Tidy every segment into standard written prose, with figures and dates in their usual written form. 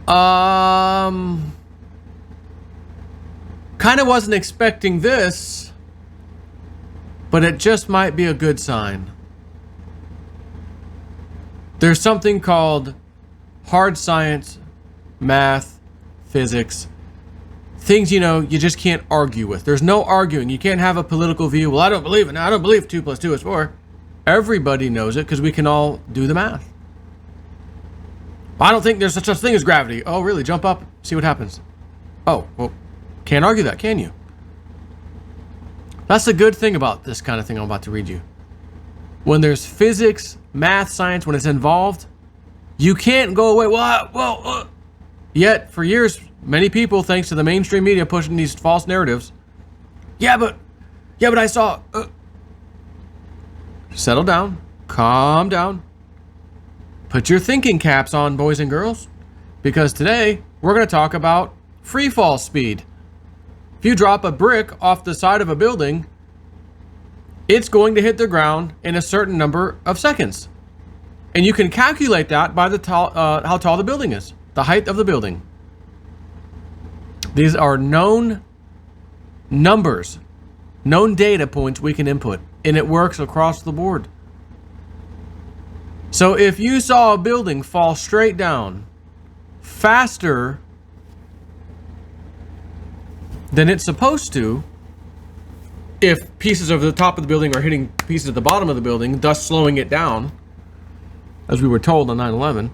Kind of wasn't expecting this, but it just might be a good sign. There's something called hard science, math, physics, things, you know, you just can't argue with. There's no arguing. You can't have a political view. Well, I don't believe it. I don't believe 2 + 2 is 4. Everybody knows it because we can all do the math. I don't think there's such a thing as gravity. Oh, really? Jump up, see what happens. Oh, well, can't argue that, can you? That's the good thing about this kind of thing I'm about to read you. When there's physics, math, science, when it's involved, you can't go away. Yet, for years, many people, thanks to the mainstream media pushing these false narratives, yeah, but I saw. Settle down, calm down, put your thinking caps on, boys and girls, because today we're going to talk about free fall speed. If you drop a brick off the side of a building, it's going to hit the ground in a certain number of seconds. And you can calculate that by the how tall the building is, the height of the building. These are known numbers, known data points we can input, and it works across the board. So if you saw a building fall straight down faster than it's supposed to, if pieces of the top of the building are hitting pieces at the bottom of the building, thus slowing it down, as we were told on 9/11.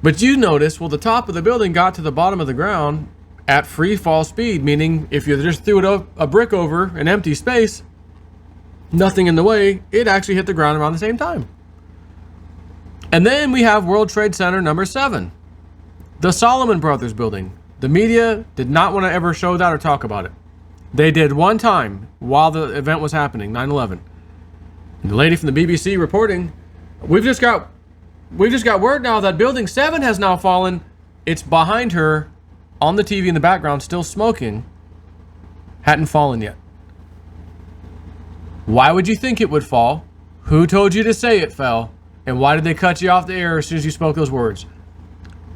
But you notice, well, the top of the building got to the bottom of the ground at free fall speed, meaning if you just threw a brick over an empty space, nothing in the way, it actually hit the ground around the same time. And then we have World Trade Center number 7, the Solomon Brothers building. The media did not want to ever show that or talk about it. They did one time while the event was happening, 9/11. And the lady from the BBC reporting, we've just got word now that building 7 has now fallen. It's behind her on the TV in the background, still smoking. Hadn't fallen yet. Why would you think it would fall? Who told you to say it fell? And why did they cut you off the air as soon as you spoke those words?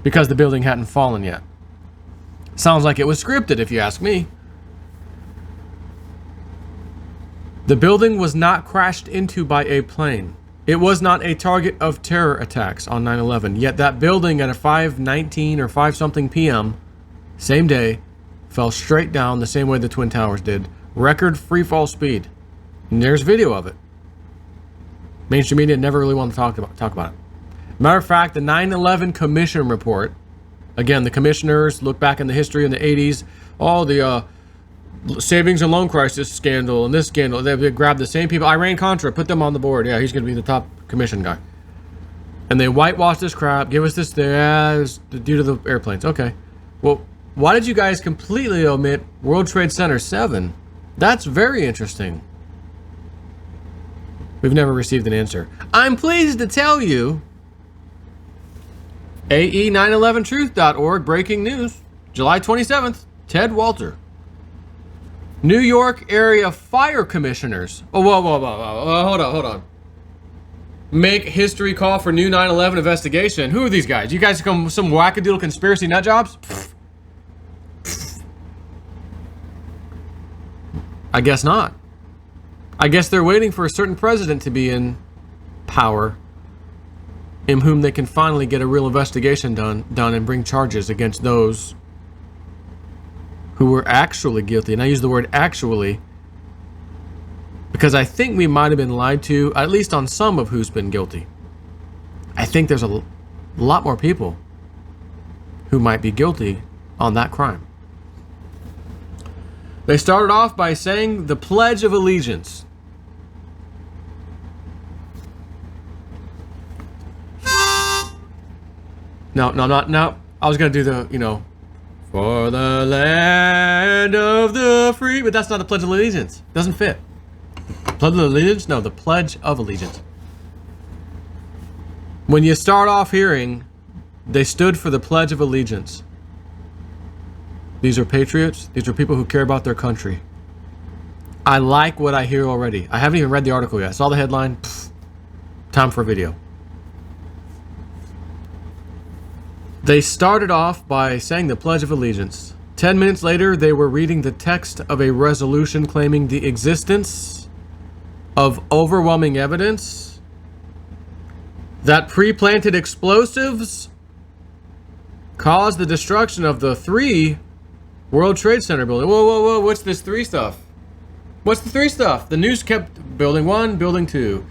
Because the building hadn't fallen yet. Sounds like it was scripted, if you ask me. The building was not crashed into by a plane. It was not a target of terror attacks on 9/11. Yet that building at a 5:19 or 5 something p.m., same day, fell straight down the same way the Twin Towers did. Record free fall speed. And there's video of it. Mainstream media never really wanted to talk about it. Matter of fact, the 9/11 Commission report, again, the commissioners look back in the history in the 80s, all the savings and loan crisis scandal and this scandal, they grabbed the same people, Iran-Contra, put them on the board. Yeah, he's going to be the top commission guy. And they whitewash this crap, give us this thing, due to the airplanes. Okay. Well, why did you guys completely omit World Trade Center 7? That's very interesting. We've never received an answer. I'm pleased to tell you, AE911truth.org, breaking news, July 27th, Ted Walter. New York area fire commissioners. Oh, whoa, hold on. Make history call for new 9/11 investigation. Who are these guys? You guys come some wackadoodle conspiracy nut jobs? I guess not. I guess they're waiting for a certain president to be in power, in whom they can finally get a real investigation done and bring charges against those who were actually guilty. And I use the word actually because I think we might have been lied to, at least on some of who's been guilty. I think there's a lot more people who might be guilty on that crime. They started off by saying the Pledge of Allegiance. No. I was going to do the, for the land of the free, but that's not the Pledge of Allegiance. Doesn't fit. Pledge of Allegiance? No, the Pledge of Allegiance. When you start off hearing, they stood for the Pledge of Allegiance. These are patriots. These are people who care about their country. I like what I hear already. I haven't even read the article yet. I saw the headline. Time for a video. They started off by saying the Pledge of Allegiance. 10 minutes later, they were reading the text of a resolution claiming the existence of overwhelming evidence that pre-planted explosives caused the destruction of the 3 World Trade Center buildings. Whoa, whoa, whoa, what's this 3 stuff? What's the 3 stuff? The news kept building 1, building 2.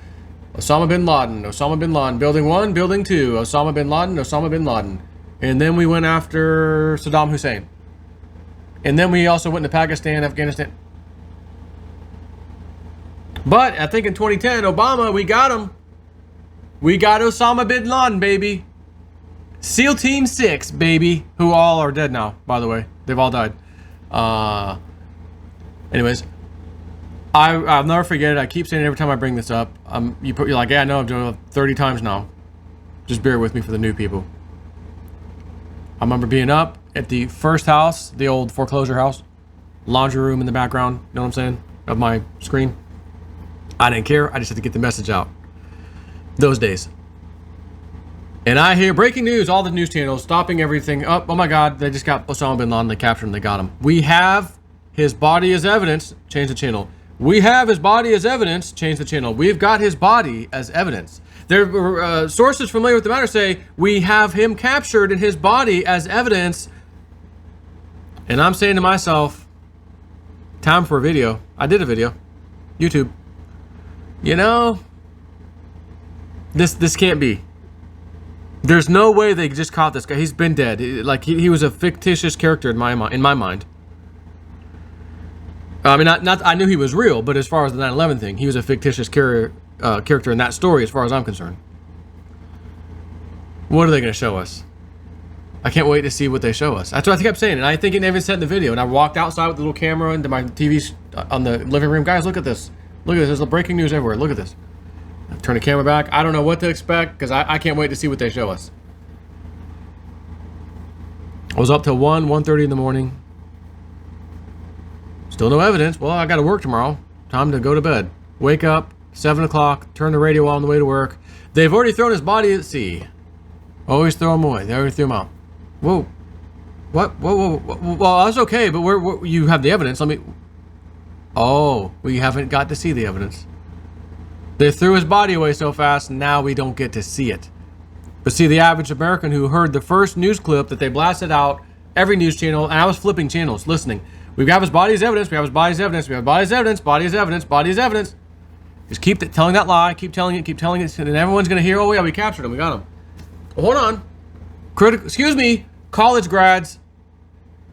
Osama bin Laden, Osama bin Laden. Building 1, building 2. Osama bin Laden, Osama bin Laden. And then we went after Saddam Hussein. And then we also went to Pakistan, Afghanistan. But I think in 2010, Obama, we got him. We got Osama bin Laden, baby. SEAL Team 6, baby. Who all are dead now, by the way. They've all died. Anyways, I'll never forget it. I keep saying it every time I bring this up. You're like, yeah, I know, I've done it 30 times now. Just bear with me for the new people. I remember being up at the first house, the old foreclosure house. Laundry room in the background, you know what I'm saying? Of my screen. I didn't care. I just had to get the message out. Those days. And I hear breaking news, all the news channels stopping everything. Oh my God, they just got Osama bin Laden. They captured him. They got him. We have his body as evidence. Change the channel. We have his body as evidence. Change the channel. We've got his body as evidence. There sources familiar with the matter say we have him captured and his body as evidence. And I'm saying to myself, time for a video. I did a video. YouTube. You know, this can't be. There's no way they just caught this guy. He's been dead. Like he was a fictitious character in my mind. I mean, not I knew he was real, but as far as the 9/11 thing, he was a fictitious character in that story, as far as I'm concerned. What are they going to show us? I can't wait to see what they show us. That's what I kept saying, and I think it even said in the video. And I walked outside with the little camera into my TV on the living room. Guys, look at this. Look at this. There's breaking news everywhere. Look at this. Turn the camera back. I don't know what to expect because I can't wait to see what they show us. I was up till 1:30 in the morning. Still no evidence. Well, I got to work tomorrow. Time to go to bed. Wake up, 7 o'clock, turn the radio on the way to work. They've already thrown his body at sea. Always throw him away. They already threw him out. Whoa. What? Whoa. Well, that's okay, but where you have the evidence. Let me... Oh, we haven't got to see the evidence. They threw his body away so fast, now we don't get to see it. But see, the average American who heard the first news clip that they blasted out, every news channel, and I was flipping channels, listening. We have his body as evidence, we have his body as evidence, we have body as evidence, body as evidence, body as evidence. Just keep telling that lie, keep telling it, and everyone's going to hear, oh yeah, we captured him, we got him. Well, hold on. Excuse me, college grads,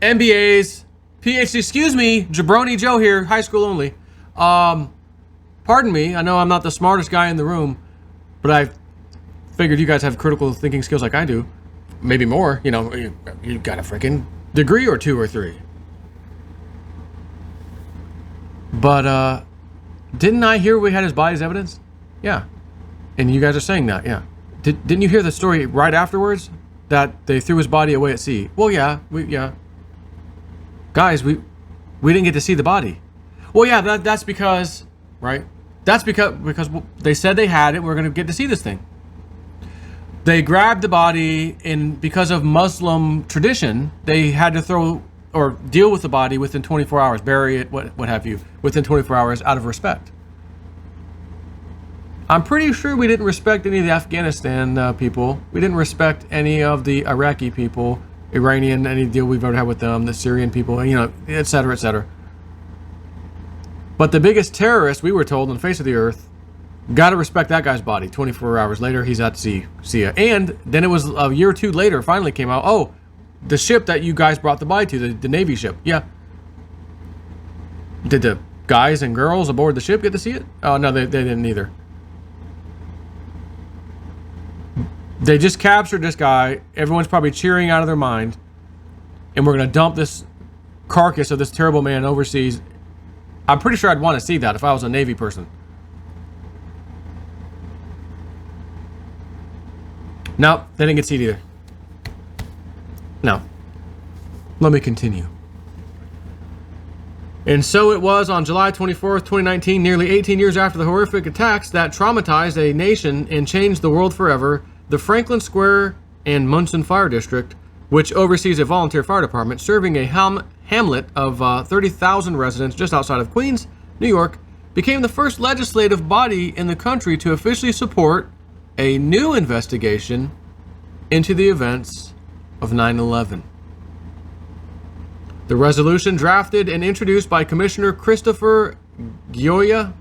MBAs, PhD, excuse me, Jabroni Joe here, high school only. Pardon me, I know I'm not the smartest guy in the room, but I figured you guys have critical thinking skills like I do. Maybe more, you know, you got a freaking degree or 2 or 3. But, didn't I hear we had his body as evidence? Yeah. And you guys are saying that, yeah. Didn't you hear the story right afterwards? That they threw his body away at sea? Well, yeah, Guys, we didn't get to see the body. Well, yeah, that's because, right? That's because they said they had it. We're going to get to see this thing. They grabbed the body, and because of Muslim tradition, they had to throw or deal with the body within 24 hours, bury it, what have you, within 24 hours out of respect. I'm pretty sure we didn't respect any of the Afghanistan people. We didn't respect any of the Iraqi people, Iranian, any deal we've ever had with them, the Syrian people, you know, et cetera, et cetera. But the biggest terrorist, we were told, on the face of the earth, got to respect that guy's body. 24 hours later, he's at sea. See ya. And then it was a year or 2 later, finally came out, oh, the ship that you guys brought the body to, the Navy ship. Yeah. Did the guys and girls aboard the ship get to see it? Oh, no, they didn't either. They just captured this guy. Everyone's probably cheering out of their mind. And we're going to dump this carcass of this terrible man overseas. I'm pretty sure I'd want to see that if I was a Navy person. No, they didn't get to see it either. No. Let me continue. And so it was on July 24th, 2019, nearly 18 years after the horrific attacks that traumatized a nation and changed the world forever. The Franklin Square and Munson Fire District, which oversees a volunteer fire department serving a hamlet of 30,000 residents just outside of Queens, New York, became the first legislative body in the country to officially support a new investigation into the events of 9/11. The resolution, drafted and introduced by Commissioner Christopher Gioia,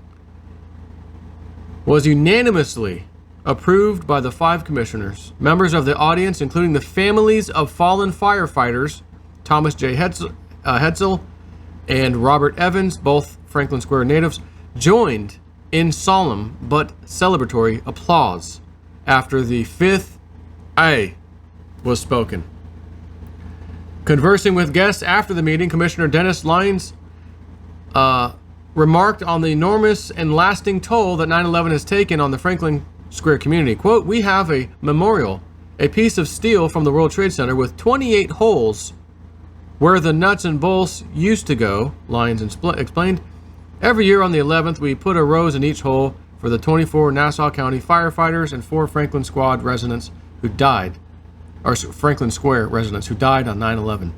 was unanimously approved by the 5 commissioners. Members of the audience, including the families of fallen firefighters Thomas J. Hetzel and Robert Evans, both Franklin Square natives, joined in solemn but celebratory applause after the 5th A was spoken. Conversing with guests after the meeting, Commissioner Dennis Lyons remarked on the enormous and lasting toll that 9/11 has taken on the Franklin Square community. Quote, "We have a memorial, a piece of steel from the World Trade Center with 28 holes where the nuts and bolts used to go," Lyons explained. "Every year on the 11th, we put a rose in each hole for the 24 Nassau County firefighters and 4 Franklin Squad residents who died, or Franklin Square residents who died on 9/11.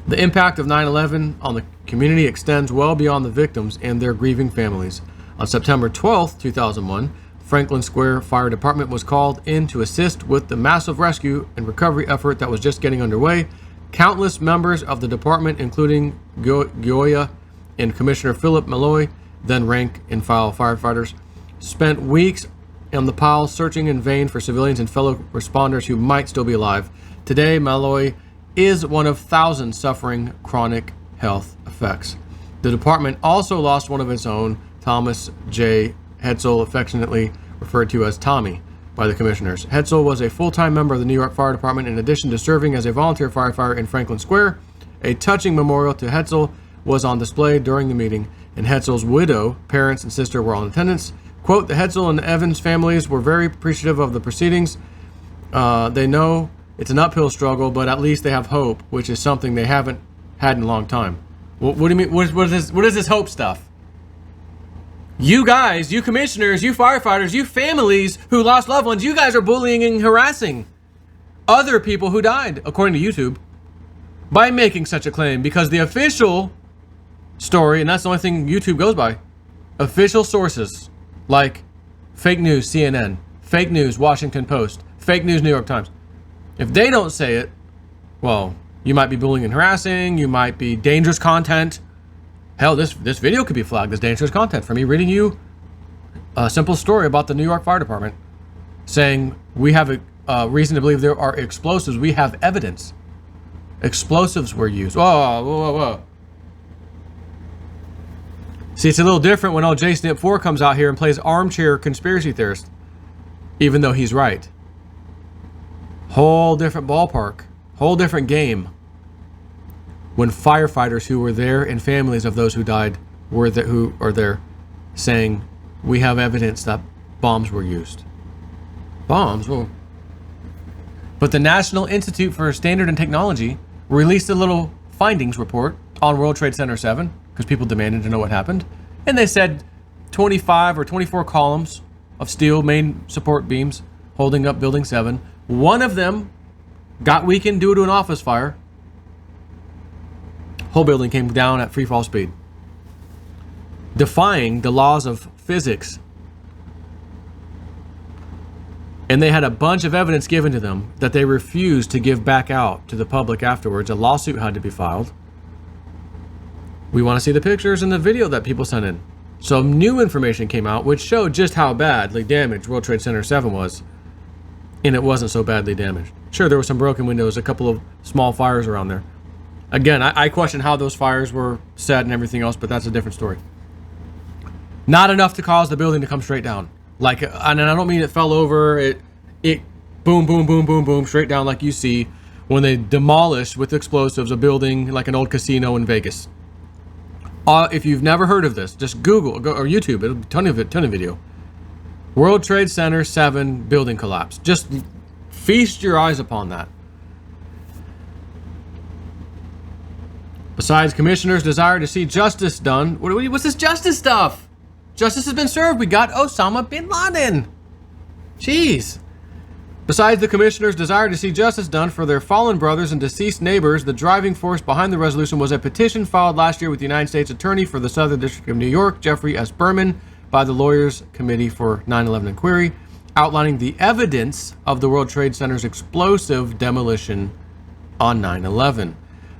The impact of 9/11 on the community extends well beyond the victims and their grieving families. On September 12th, 2001, Franklin Square Fire Department was called in to assist with the massive rescue and recovery effort that was just getting underway. Countless members of the department, including Gioia and Commissioner Philip Malloy, then rank and file firefighters, spent weeks on the pile searching in vain for civilians and fellow responders who might still be alive. Today, Malloy is one of thousands suffering chronic health effects. The department also lost one of its own, Thomas J. Hetzel, affectionately referred to as Tommy by the commissioners. Hetzel was a full-time member of the New York Fire Department in addition to serving as a volunteer firefighter in Franklin Square. A touching memorial to Hetzel was on display during the meeting, and Hetzel's widow, parents, and sister were all in attendance. Quote, "The Hetzel and Evans families were very appreciative of the proceedings. They know it's an uphill struggle, but at least they have hope, which is something they haven't had in a long time." What do you mean? What is this hope stuff? You guys, you commissioners, you firefighters, you families who lost loved ones, you guys are bullying and harassing other people who died, according to YouTube, by making such a claim, because the official story, and that's the only thing YouTube goes by, official sources like fake news CNN, fake news Washington Post, fake news New York Times, if they don't say it, well, you might be bullying and harassing, you might be dangerous content. Hell, this video could be flagged as dangerous content for me reading you a simple story about the New York Fire Department saying we have a reason to believe there are explosives. We have evidence. Explosives were used. Whoa. See, it's a little different when old Jason 4 comes out here and plays armchair conspiracy theorist, even though he's right. Whole different ballpark. Whole different game. When firefighters who were there and families of those who died were there, who are there saying, we have evidence that bombs were used. Bombs? Well. But the National Institute for Standard and Technology released a little findings report on World Trade Center 7 because people demanded to know what happened. And they said 25 or 24 columns of steel main support beams holding up Building 7. One of them got weakened due to an office fire. Whole building came down at free fall speed, defying the laws of physics. And they had a bunch of evidence given to them that they refused to give back out to the public afterwards. A lawsuit had to be filed. We want to see the pictures and the video that people sent in. Some new information came out which showed just how badly damaged World Trade Center 7 was. And it wasn't so badly damaged. Sure, there were some broken windows, a couple of small fires around there. Again, I question how those fires were set and everything else, but that's a different story. Not enough to cause the building to come straight down. Like, and I don't mean it fell over, it boom, boom, boom, boom, boom, straight down like you see when they demolish with explosives a building like an old casino in Vegas. If you've never heard of this, just Google or YouTube, it'll be ton of video. World Trade Center 7 building collapse. Just feast your eyes upon that. Besides, commissioners' desire to see justice done. What's this justice stuff? Justice has been served. We got Osama bin Laden. Jeez. Besides the commissioner's desire to see justice done for their fallen brothers and deceased neighbors, the driving force behind the resolution was a petition filed last year with the United States Attorney for the Southern District of New York, Jeffrey S. Berman, by the Lawyers Committee for 9/11 Inquiry, outlining the evidence of the World Trade Center's explosive demolition on 9/11.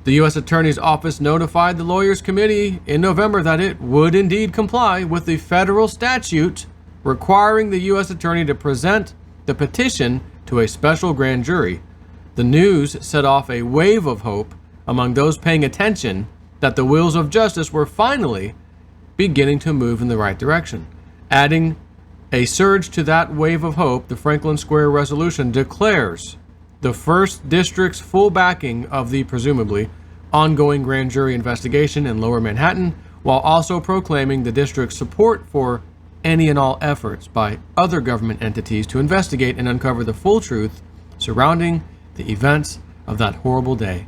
The U.S. Attorney's Office notified the Lawyers Committee in November that it would indeed comply with the federal statute requiring the U.S. Attorney to present the petition to a special grand jury. The news set off a wave of hope among those paying attention that the wheels of justice were finally beginning to move in the right direction. Adding a surge to that wave of hope, the Franklin Square resolution declares the first district's full backing of the presumably ongoing grand jury investigation in Lower Manhattan, while also proclaiming the district's support for any and all efforts by other government entities to investigate and uncover the full truth surrounding the events of that horrible day.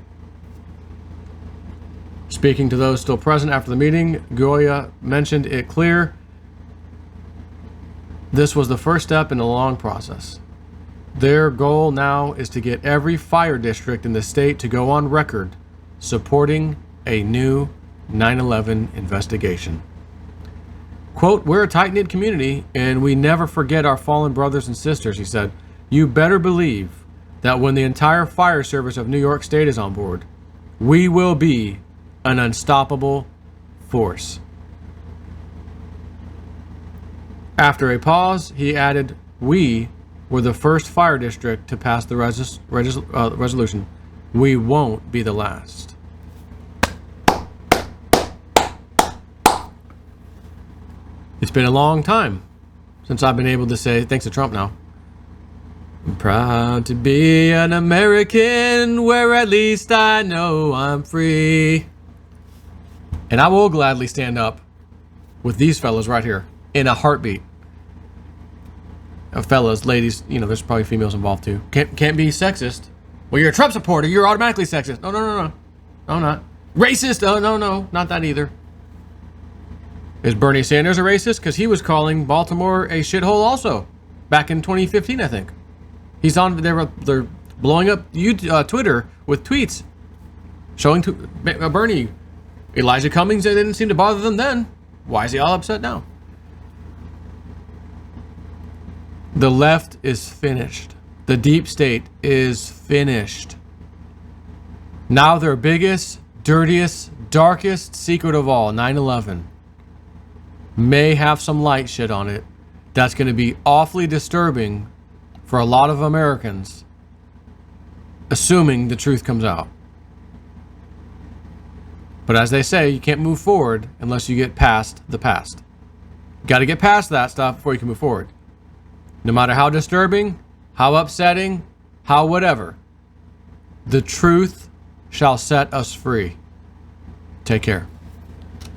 Speaking to those still present after the meeting, Goya mentioned it clear this was the first step in a long process. Their goal now is to get every fire district in the state to go on record supporting a new 9/11 investigation. Quote, "We're a tight-knit community and we never forget our fallen brothers and sisters," he said. "You better believe that when the entire fire service of New York State is on board, we will be an unstoppable force." After a pause, he added, "We were the first fire district to pass the resolution. We won't be the last." It's been a long time since I've been able to say, thanks to Trump now, "I'm proud to be an American where at least I know I'm free." And I will gladly stand up with these fellas right here in a heartbeat. Fellas, ladies, you know, there's probably females involved too. Can't be sexist. Well, you're a Trump supporter, you're automatically sexist. No. No, I'm not. Racist? Oh, no, not that either. Is Bernie Sanders a racist? Because he was calling Baltimore a shithole also, back in 2015, I think. He's on. They're blowing up Twitter with tweets showing Bernie. Elijah Cummings. It didn't seem to bother them then. Why is he all upset now? The left is finished. The deep state is finished. Now their biggest, dirtiest, darkest secret of all, 9/11. May have some light shit on it. That's going to be awfully disturbing for a lot of Americans, assuming the truth comes out. But as they say, you can't move forward unless you get past the past. You got to get past that stuff before you can move forward. No matter how disturbing, how upsetting, how whatever, the truth shall set us free. Take care.